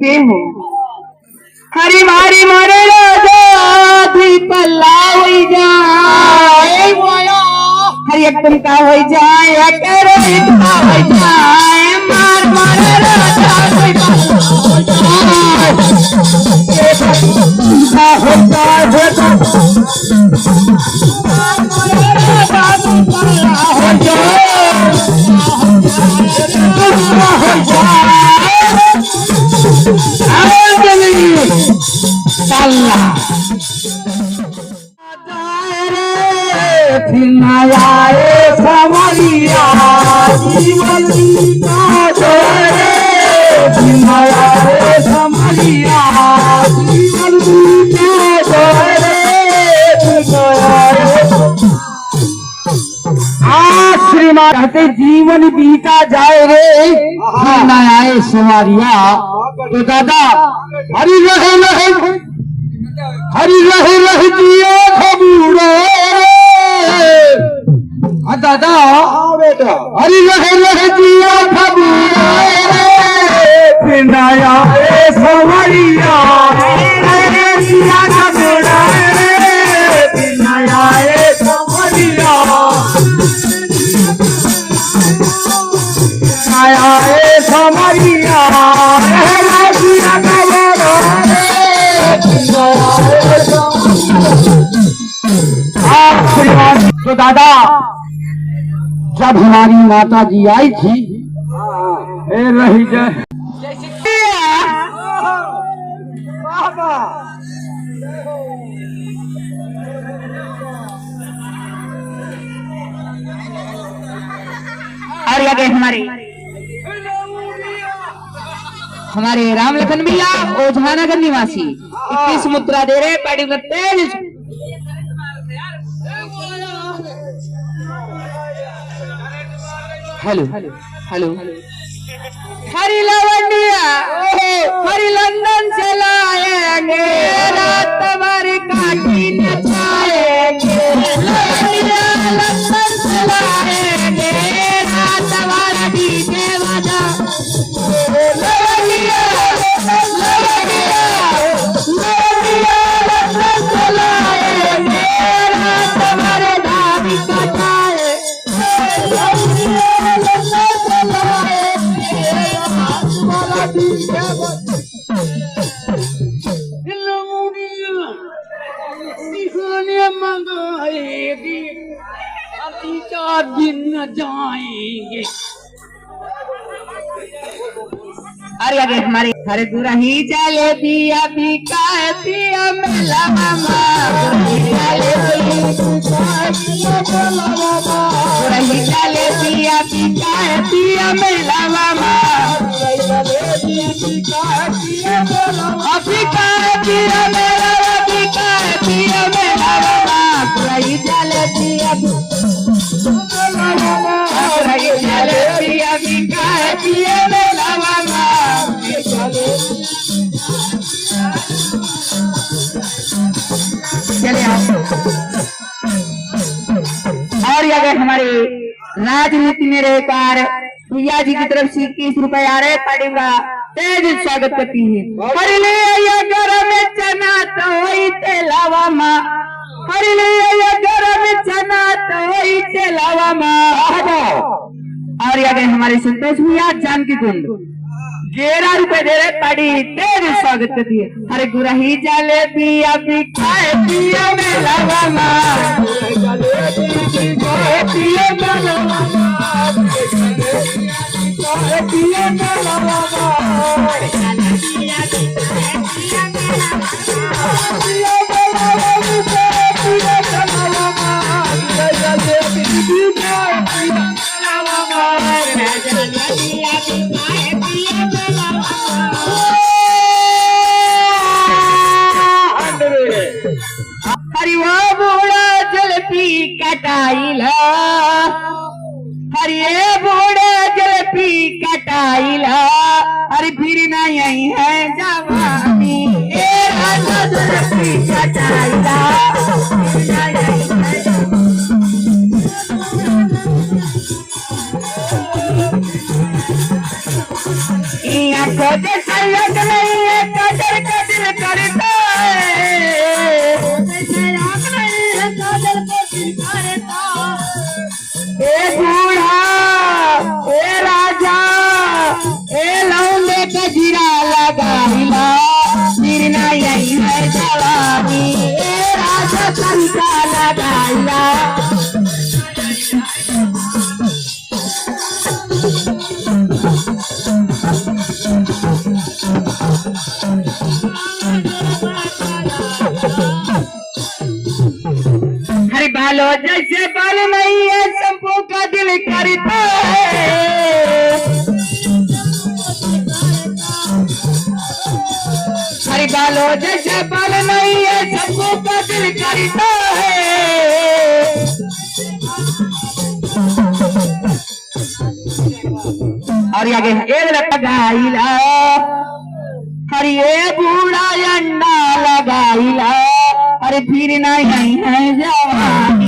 के हो हरी मारी मारे राजा पल्ला हो जाए हरी एक तुम का हो जाए करो इतना हो जाए मार मारे राजा फिर नया समरिया जीवन का जोरे फिर नया समरिया जीवन का जोरे श्रीमान कहते जीवन बीता जाए रे फिर नया समरिया तो दादा हरी रहे रहे जियो खबूरे दादा बेटा हरी रहे जियो खबूरे फिर नया समरिया जिया खबूरे फिर नया समरिया नया समरिया तो दादा जब हमारी माता जी आई थी रही और आगे हमारे राम लखन भैया ओझानगर निवासी 21 मुद्रा दे रहे पार्टी का तेज हेलो हरी लवंडिया हरी लंदन से लाएंगे रात तुम्हारी काटी नचाएंगे लंदन से लाएंगे रात तुम्हारा डीजे बजा लवंडिया लंदन से लाएंगे रात तुम्हारे धामी कटाए मंगाएगी अभी 4 दिन न जाएंगे अरे अरे हमारे हरे दूरा ही चले दिया पिया मेला मामा ही चले दिया पिया मेला मामा पिया मेला रही चले पिया पिया मेला मामा चले और अगर हमारे राजनीति में रहकर भैया जी की तरफ से 21 रुपए आ रहे पार्टी का तेज स्वागत करती है हरी ले घर में चना तो वही तेलावा माँ हरी ले घर में चना तो वही तेलावा माँ और अगर हमारे संतोष भैया जानकी कुंड 11 रुपए दे रहे पार्टी तेज स्वागत करती है हरे गुरही जाले पिया खाए पिया मेला मामा पिया हरि वो बूढ़ा जलपी कटाइला हरि बूढ़ा जलपी कटाइला हरि फिर न यही है जवानी जलपी कटाइला खोजे आग नहीं है काजल का दिल करता है, जैसे आग नहीं है काजल का दिल करता। ए बूढ़ा ए राजा ए लौंडे का जीरा लगाइला, गिरना यही है जवानी। ए राजा संता लगाइला। हरे बालो जैसे बाल नहीं है शंपू का दिल करता है, हरे बालो जैसे बाल नहीं है शंपू का दिल करता है। और आगे एक लगाइला, हरे ये बूढ़ा अंडा लगाइला, अरे फिर नहीं है जवानी।